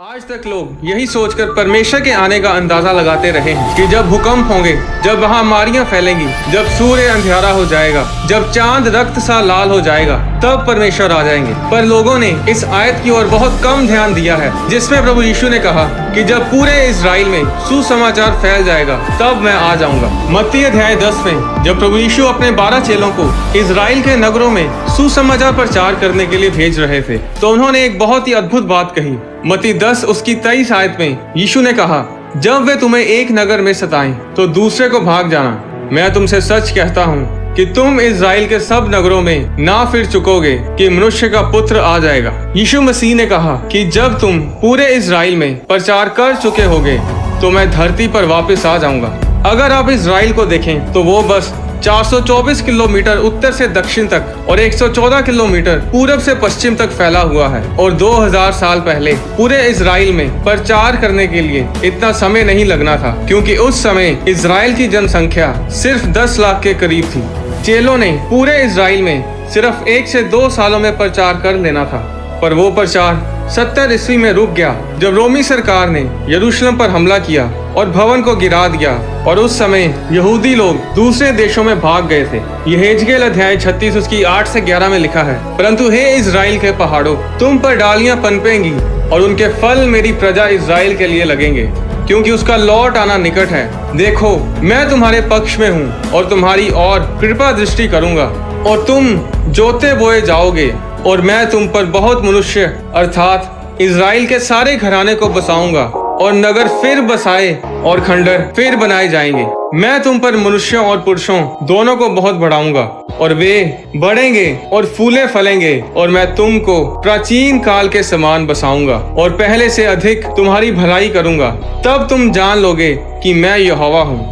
आज तक लोग यही सोचकर परमेश्वर के आने का अंदाजा लगाते रहे हैं कि जब भूकंप होंगे, जब महामारियां फैलेंगी, जब सूर्य अंधियारा हो जाएगा, जब चांद रक्त सा लाल हो जाएगा, तब परमेश्वर आ जाएंगे। पर लोगों ने इस आयत की ओर बहुत कम ध्यान दिया है, जिसमें प्रभु यीशु ने कहा कि जब पूरे इजराइल में सुसमाचार फैल जाएगा तब मैं आ जाऊंगा। मत्ती अध्याय 10 में जब प्रभु यीशु अपने 12 चेलों को इजराइल के नगरों में सुसमाचार प्रचार करने के लिए भेज रहे थे, तो उन्होंने एक बहुत ही अद्भुत बात कही। मत्ती 10 उसकी 23 आयत में यीशु ने कहा, जब वे तुम्हें एक नगर में सताएं तो दूसरे को भाग जाना। मैं तुमसे सच कहता हूँ कि तुम इजराइल के सब नगरों में ना फिर चुकोगे कि मनुष्य का पुत्र आ जाएगा। यीशु मसीह ने कहा कि जब तुम पूरे इजराइल में प्रचार कर चुके होगे तो मैं धरती पर वापस आ जाऊंगा। अगर आप इजराइल को देखें तो वो बस 424 किलोमीटर उत्तर से दक्षिण तक और 114 किलोमीटर पूरब से पश्चिम तक फैला हुआ है। और 2000 साल पहले पूरे इजराइल में प्रचार करने के लिए इतना समय नहीं लगना था, क्योंकि उस समय इजराइल की जनसंख्या सिर्फ 10 लाख के करीब थी। चेलों ने पूरे इजराइल में सिर्फ 1 से 2 सालों में प्रचार कर लेना था, पर वो प्रचार 70 ईस्वी में रुक गया जब रोमी सरकार ने यरूशलेम पर हमला किया और भवन को गिरा दिया। और उस समय यहूदी लोग दूसरे देशों में भाग गए थे। यहेजकेल अध्याय 36 उसकी 8 से 11 में लिखा है, परंतु हे इजराइल के पहाड़ों, तुम पर डालियां पनपेंगी और उनके फल मेरी प्रजा इजराइल के लिए लगेंगे, क्योंकि उसका लौट आना निकट है। देखो, मैं तुम्हारे पक्ष में हूँ और तुम्हारी और कृपा दृष्टि करूंगा, और तुम जोते बोए जाओगे, और मैं तुम पर बहुत मनुष्य अर्थात इजराइल के सारे घराने को बसाऊंगा, और नगर फिर बसाए और खंडर फिर बनाए जाएंगे। मैं तुम पर मनुष्यों और पुरुषों दोनों को बहुत बढ़ाऊंगा, और वे बढ़ेंगे और फूले फलेंगे, और मैं तुमको प्राचीन काल के समान बसाऊंगा और पहले से अधिक तुम्हारी भलाई करूंगा। तब तुम जान लोगे कि मैं यहोवा हूँ।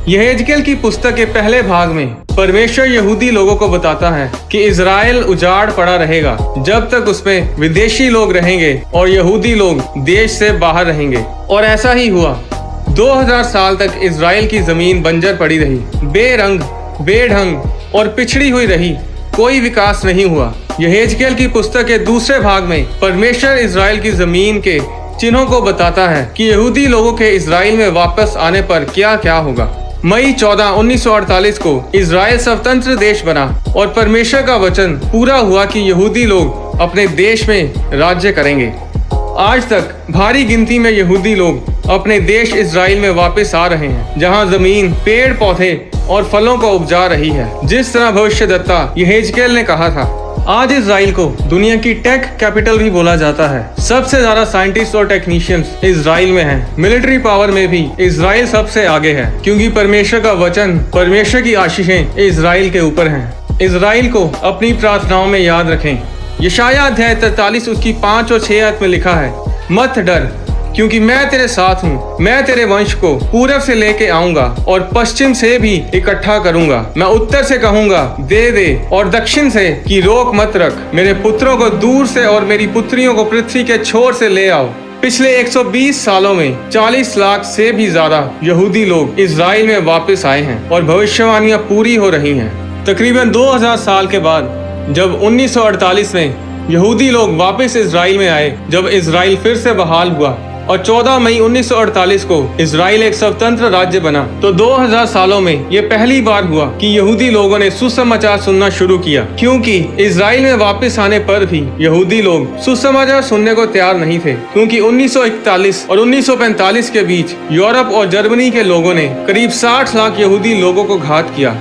यहेजकेल की पुस्तक के पहले भाग में परमेश्वर यहूदी लोगों को बताता है कि इजराइल उजाड़ पड़ा रहेगा जब तक उसमें विदेशी लोग रहेंगे और यहूदी लोग देश से बाहर रहेंगे। और ऐसा ही हुआ। 2000 साल तक इजराइल की जमीन बंजर पड़ी रही, बेरंग, बेढंग और पिछड़ी हुई रही। कोई विकास नहीं हुआ। यहेजकेल की पुस्तक के दूसरे भाग में परमेश्वर इजराइल की जमीन के चिन्हों को बताता है कि यहूदी लोगों के इजराइल में वापस आने पर क्या क्या होगा। मई 14, 1948 को इजराइल स्वतंत्र देश बना और परमेश्वर का वचन पूरा हुआ कि यहूदी लोग अपने देश में राज्य करेंगे। आज तक भारी गिनती में यहूदी लोग अपने देश इजराइल में वापस आ रहे हैं, जहां जमीन पेड़ पौधे और फलों को उपजा रही है, जिस तरह भविष्यद्वक्ता यहेजकेल ने कहा था। आज इजराइल को दुनिया की टेक कैपिटल भी बोला जाता है। सबसे ज्यादा साइंटिस्ट और टेक्नीशियंस इजराइल में हैं। मिलिट्री पावर में भी इजराइल सबसे आगे है, क्योंकि परमेश्वर का वचन, परमेश्वर की आशीषें इजराइल के ऊपर हैं। इजराइल को अपनी प्रार्थनाओं में याद रखें। यशाया अध्याय 43 उसकी 5 और 6 आयत में लिखा है, मत डर, क्योंकि मैं तेरे साथ हूँ। मैं तेरे वंश को पूरब से लेके आऊंगा और पश्चिम से भी इकट्ठा करूंगा। मैं उत्तर से कहूंगा दे दे, और दक्षिण से कि रोक मत रख। मेरे पुत्रों को दूर से और मेरी पुत्रियों को पृथ्वी के छोर से ले आओ। पिछले 120 सालों में 40 लाख से भी ज्यादा यहूदी लोग इजराइल में वापस आए हैं और भविष्यवाणियां पूरी हो रही हैं। तकरीबन 2000 साल के बाद जब 1948 में यहूदी लोग वापस इजराइल में आए, जब इजराइल फिर से बहाल हुआ और 14 मई 1948 को इजराइल एक स्वतंत्र राज्य बना, तो 2000 सालों में ये पहली बार हुआ कि यहूदी लोगों ने सुसमाचार सुनना शुरू किया। क्योंकि इजराइल में वापस आने पर भी यहूदी लोग सुसमाचार सुनने को तैयार नहीं थे, क्योंकि 1941 और 1945 के बीच यूरोप और जर्मनी के लोगों ने करीब 60 लाख यहूदी लोगों को घात किया,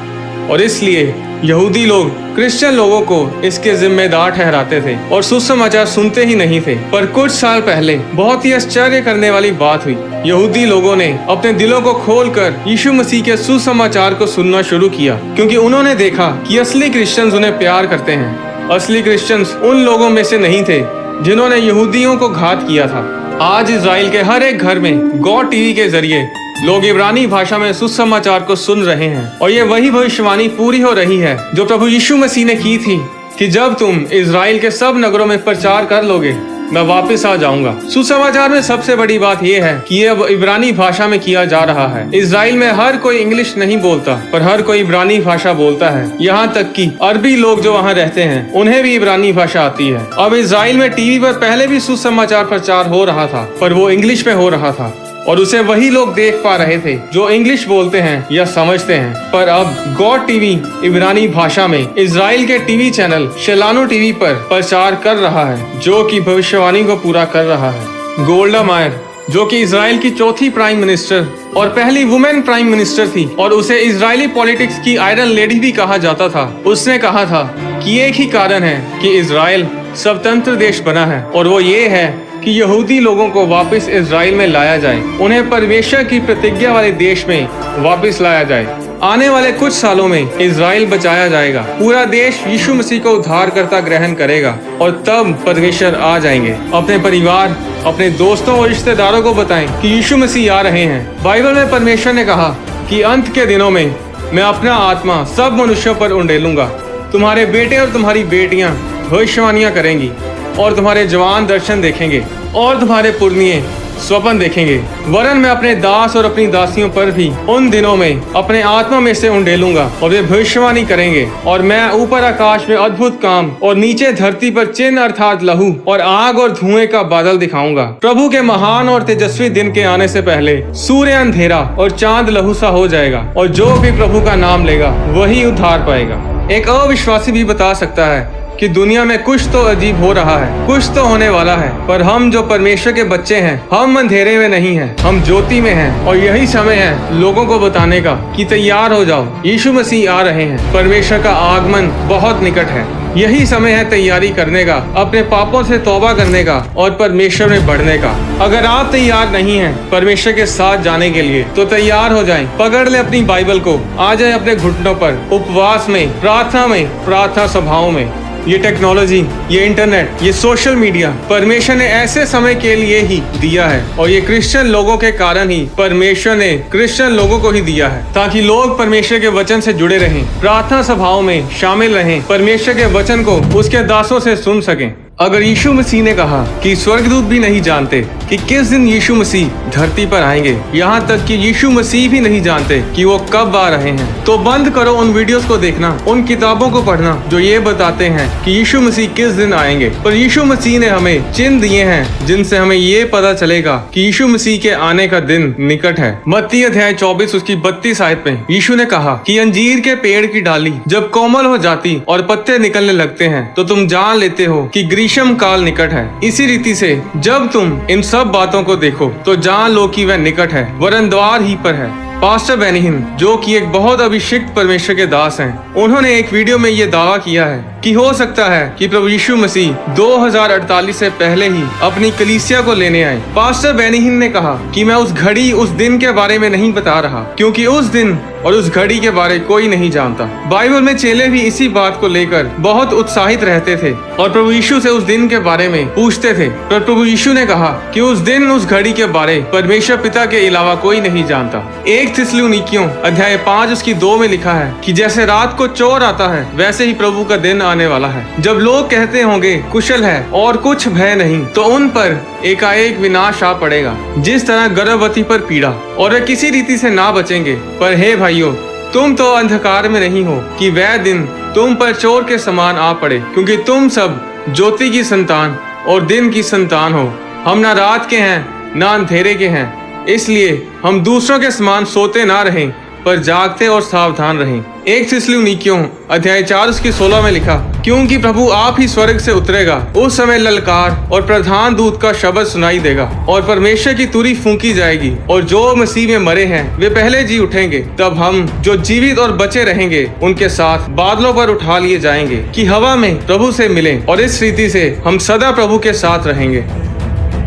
और इसलिए यहूदी लोग क्रिश्चियन लोगों को इसके जिम्मेदार ठहराते थे और सुसमाचार सुनते ही नहीं थे। पर कुछ साल पहले बहुत ही आश्चर्य करने वाली बात हुई। यहूदी लोगों ने अपने दिलों को खोलकर यीशु मसीह के सुसमाचार को सुनना शुरू किया, क्योंकि उन्होंने देखा कि असली क्रिश्चियंस उन्हें प्यार करते हैं। असली क्रिश्चियंस उन लोगों में से नहीं थे जिन्होंने यहूदियों को घात किया था। आज इजराइल के हर एक घर में गॉड टीवी के जरिए लोग इब्रानी भाषा में सुसमाचार को सुन रहे हैं, और ये वही भविष्यवाणी पूरी हो रही है जो प्रभु यीशु मसीह ने की थी कि जब तुम इजराइल के सब नगरों में प्रचार कर लोगे मैं वापस आ जाऊंगा। सुसमाचार में सबसे बड़ी बात यह है कि ये अब इब्रानी भाषा में किया जा रहा है। इजराइल में हर कोई इंग्लिश नहीं बोलता, पर हर कोई इब्रानी भाषा बोलता है। यहाँ तक कि अरबी लोग जो वहाँ रहते हैं उन्हें भी इब्रानी भाषा आती है। अब इजराइल में टीवी पर पहले भी सुसमाचार प्रचार हो रहा था, पर वो इंग्लिश में हो रहा था और उसे वही लोग देख पा रहे थे जो इंग्लिश बोलते हैं या समझते हैं। पर अब गॉड टीवी इब्रानी भाषा में इजराइल के टीवी चैनल शेलानो टीवी पर प्रचार कर रहा है, जो कि भविष्यवाणी को पूरा कर रहा है। गोल्डा मायर, जो कि इजराइल की चौथी प्राइम मिनिस्टर और पहली वुमेन प्राइम मिनिस्टर थी और उसे इजरायली पॉलिटिक्स की आयरन लेडी भी कहा जाता था, उसने कहा था कि एक ही कारण है कि इजराइल स्वतंत्र देश बना है और वो ये है कि यहूदी लोगों को वापस इजराइल में लाया जाए, उन्हें परमेश्वर की प्रतिज्ञा वाले देश में वापस लाया जाए। आने वाले कुछ सालों में इजराइल बचाया जाएगा, पूरा देश यीशु मसीह को उद्धारकर्ता ग्रहण करेगा और तब परमेश्वर आ जाएंगे। अपने परिवार, अपने दोस्तों और रिश्तेदारों को बताएं कि यीशु मसीह आ रहे हैं। बाइबल में परमेश्वर ने कहा कि अंत के दिनों में मैं अपना आत्मा सब मनुष्यों पर उंडेलूंगा। तुम्हारे बेटे और तुम्हारी बेटियां भविष्यवाणियां करेंगी और तुम्हारे जवान दर्शन देखेंगे और तुम्हारे पुरनिये स्वप्न देखेंगे। वरन मैं अपने दास और अपनी दासियों पर भी उन दिनों में अपने आत्मा में से उंडेलूंगा और वे भविष्यवाणी करेंगे। और मैं ऊपर आकाश में अद्भुत काम और नीचे धरती पर चिन्ह अर्थात लहू और आग और धुएं का बादल दिखाऊंगा। प्रभु के महान और तेजस्वी दिन के आने से पहले सूर्य अंधेरा और चांद लहू सा हो जाएगा और जो भी प्रभु का नाम लेगा वही उद्धार पाएगा। एक अविश्वासी भी बता सकता है कि दुनिया में कुछ तो अजीब हो रहा है, कुछ तो होने वाला है, पर हम जो परमेश्वर के बच्चे हैं, हम अंधेरे में नहीं हैं, हम ज्योति में हैं। और यही समय है लोगों को बताने का कि तैयार हो जाओ, यीशु मसीह आ रहे हैं, परमेश्वर का आगमन बहुत निकट है। यही समय है तैयारी करने का, अपने पापों से तौबा करने का और परमेश्वर में बढ़ने का। अगर आप तैयार नहीं हैं परमेश्वर के साथ जाने के लिए तो तैयार हो जाएं। पकड़ ले अपनी बाइबल को, आ जाए अपने घुटनों पर, उपवास में, प्रार्थना सभाओं में। ये टेक्नोलॉजी, ये इंटरनेट, ये सोशल मीडिया परमेश्वर ने ऐसे समय के लिए ही दिया है और ये क्रिश्चियन लोगों के कारण ही परमेश्वर ने क्रिश्चियन लोगों को ही दिया है, ताकि लोग परमेश्वर के वचन से जुड़े रहें, प्रार्थना सभाओं में शामिल रहें, परमेश्वर के वचन को उसके दासों से सुन सकें। अगर यीशु मसीह ने कहा कि स्वर्गदूत भी नहीं जानते कि किस दिन यीशु मसीह धरती पर आएंगे, यहाँ तक कि यीशु मसीह भी नहीं जानते कि वो कब आ रहे हैं, तो बंद करो उन वीडियोस को देखना, उन किताबों को पढ़ना जो ये बताते हैं कि यीशु मसीह किस दिन आएंगे। पर यीशु मसीह ने हमें चिन्ह दिए हैं जिनसे हमें ये पता चलेगा कि यीशु मसीह के आने का दिन निकट है। मत्ती अध्याय 24 उसकी 32 आयत में यीशु ने कहा कि अंजीर के पेड़ की डाली जब कोमल हो जाती और पत्ते निकलने लगते हैं तो तुम जान लेते हो कि ग्रीष्म काल निकट है। इसी रीति से जब तुम इन सब बातों को देखो तो जान लो कि वह निकट है, वरन द्वार ही पर है। पास्टर बेनिहिन, जो कि एक बहुत अभिषिक्त परमेश्वर के दास हैं, उन्होंने एक वीडियो में ये दावा किया है कि हो सकता है कि प्रभु यीशु मसीह 2048 से पहले ही अपनी कलीसिया को लेने आए। पास्टर बेनिहिन ने कहा कि मैं उस घड़ी, उस दिन के बारे में नहीं बता रहा, क्योंकि उस दिन और उस घड़ी के बारे कोई नहीं जानता। बाइबल में चेले भी इसी बात को लेकर बहुत उत्साहित रहते थे और प्रभु यीशु से उस दिन के बारे में पूछते थे, पर प्रभु यीशु ने कहा कि उस दिन, उस घड़ी के बारे परमेश्वर पिता के अलावा कोई नहीं जानता। 1 थिस्सलुनीकियों अध्याय 5 उसकी 2 में लिखा है कि जैसे रात को चोर आता है वैसे ही प्रभु का दिन आने वाला है, जब लोग कहते होंगे कुशल है और कुछ भय नहीं, तो उन पर एकाएक विनाश आ पड़ेगा, जिस तरह गर्भवती पर पीड़ा, और वे किसी रीति से ना बचेंगे। पर हे भाइयों, तुम तो अंधकार में नहीं हो कि वह दिन तुम पर चोर के समान आ पड़े, क्योंकि तुम सब ज्योति की संतान और दिन की संतान हो। हम ना रात के हैं ना अंधेरे के हैं, इसलिए हम दूसरों के समान सोते ना रहें, पर जागते और सावधान रहें। 1 थिस्सलुनीकियों अध्याय 4 उसकी 16 में लिखा, क्योंकि प्रभु आप ही स्वर्ग से उतरेगा, उस समय ललकार और प्रधान दूत का शब्द सुनाई देगा और परमेश्वर की तुरी फूंकी जाएगी और जो मसीह में मरे हैं वे पहले जी उठेंगे। तब हम जो जीवित और बचे रहेंगे उनके साथ बादलों पर उठा लिए जाएंगे कि हवा में प्रभु से मिलें, और इस रीति से हम सदा प्रभु के साथ रहेंगे।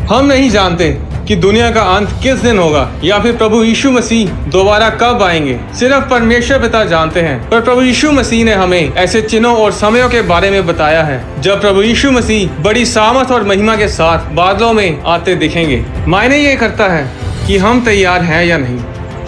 हम नहीं जानते कि दुनिया का अंत किस दिन होगा या फिर प्रभु यीशु मसीह दोबारा कब आएंगे, सिर्फ परमेश्वर पिता जानते हैं। पर प्रभु यीशु मसीह ने हमें ऐसे चिन्हों और समयों के बारे में बताया है जब प्रभु यीशु मसीह बड़ी सामर्थ और महिमा के साथ बादलों में आते दिखेंगे। मायने ये करता है कि हम तैयार हैं या नहीं।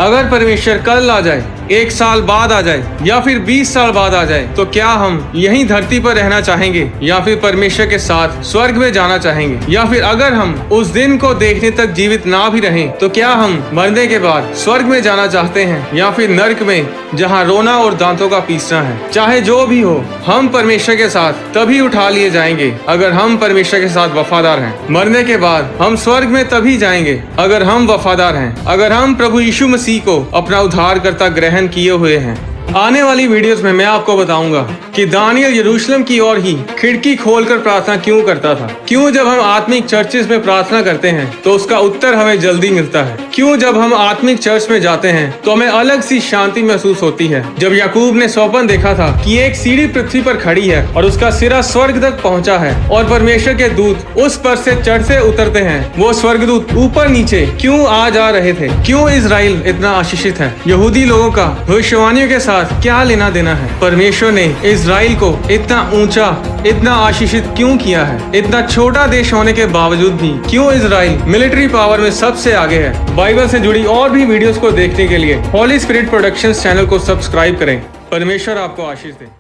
अगर परमेश्वर कल आ जाए 1 साल बाद आ जाए या फिर 20 साल बाद आ जाए, तो क्या हम यहीं धरती पर रहना चाहेंगे या फिर परमेश्वर के साथ स्वर्ग में जाना चाहेंगे? या फिर अगर हम उस दिन को देखने तक जीवित ना भी रहें, तो क्या हम मरने के बाद स्वर्ग में जाना चाहते हैं या फिर नर्क में, जहाँ रोना और दांतों का पीसना है? चाहे जो भी हो, हम परमेश्वर के साथ तभी उठा लिए जाएंगे अगर हम परमेश्वर के साथ वफादार हैं। मरने के बाद हम स्वर्ग में तभी जाएंगे अगर हम वफादार हैं, अगर हम प्रभु यीशु मसीह को अपना उद्धारकर्ता ग्रहण किए हुए हैं। आने वाली वीडियोस में मैं आपको बताऊंगा कि दानियल यरूशलेम की ओर ही खिड़की खोलकर प्रार्थना क्यों करता था। क्यों जब हम आत्मिक चर्चेस में प्रार्थना करते हैं तो उसका उत्तर हमें जल्दी मिलता है। क्यों जब हम आत्मिक चर्च में जाते हैं तो हमें अलग सी शांति महसूस होती है। जब याकूब ने स्वप्न देखा था कि एक सीढ़ी पृथ्वी पर खड़ी है और उसका सिरा स्वर्ग तक पहुंचा है और परमेश्वर के दूत उस पर से चढ़ते उतरते हैं, वो स्वर्गदूत ऊपर नीचे क्यों आ जा रहे थे? क्यों इजराइल इतना आशीषित है? यहूदी लोगों का भविष्यवाणियों के साथ क्या लेना देना है? परमेश्वर ने इजराइल को इतना ऊंचा, इतना आशीषित क्यों किया है? इतना छोटा देश होने के बावजूद भी क्यों इजराइल मिलिट्री पावर में सबसे आगे है? बाइबल से जुड़ी और भी वीडियोस को देखने के लिए हॉली स्पिरिट प्रोडक्शंस चैनल को सब्सक्राइब करें। परमेश्वर आपको आशीष दे।